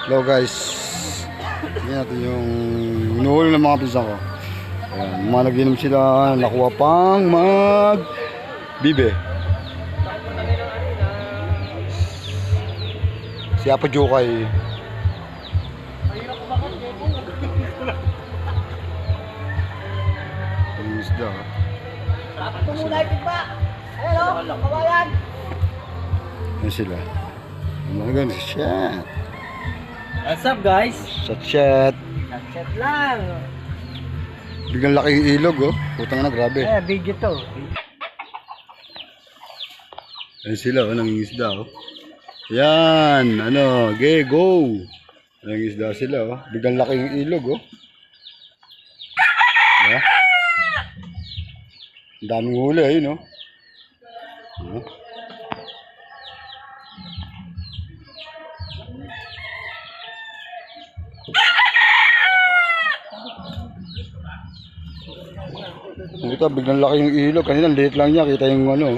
Hello guys. Tingnan natin yung inuhuli ng mga pinsan ko. Ayan, mga nag-inom sila, nakuha pang bibe. Si Apo Jokay. Ang isda. Ayan sila. Mga ganun, shit. What's up guys? Chat. Chat lang. Biglang laki yung ilog oh. Putang na, grabe. Video to. Ayan sila oh, nangingisda oh. Yan, ano, go. Nangingisda sila oh. Biglang laki yung ilog oh. Diba? Ang daming huli ayun oh. Diba? Ito, biglang laki yung ilog. Kanina, liit lang niya. Kita yung ano.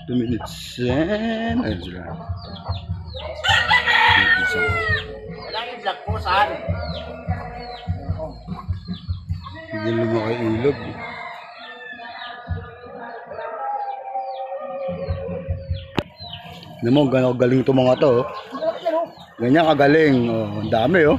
Two minutes. Ayun sila. Walang yung vlog po saan? Hindi lumaki ilog. Alam mo, gano'n kagaling itong mga to. Oh. Ganyan kagaling. Oh, ang dami oh.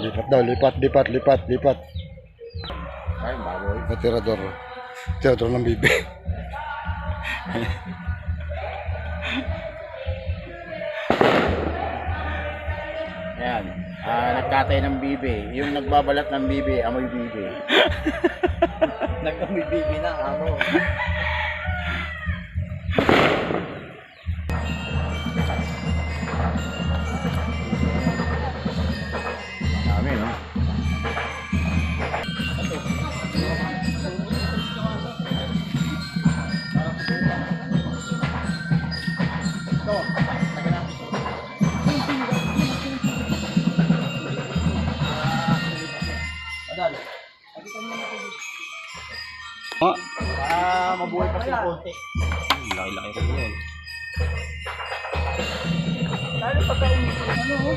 Lipat daw, lipat. Ay, baboy. Tirador. Tirador ng bibi. Ayan. Nagkatay ng bibi. Yung nagbabalat ng bibi, amoy bibi. Nag-amoy bibi na, amo. Dami, no? Mabuhay pa sila konti. Laki-laki ko yun. Lalo pagka ano,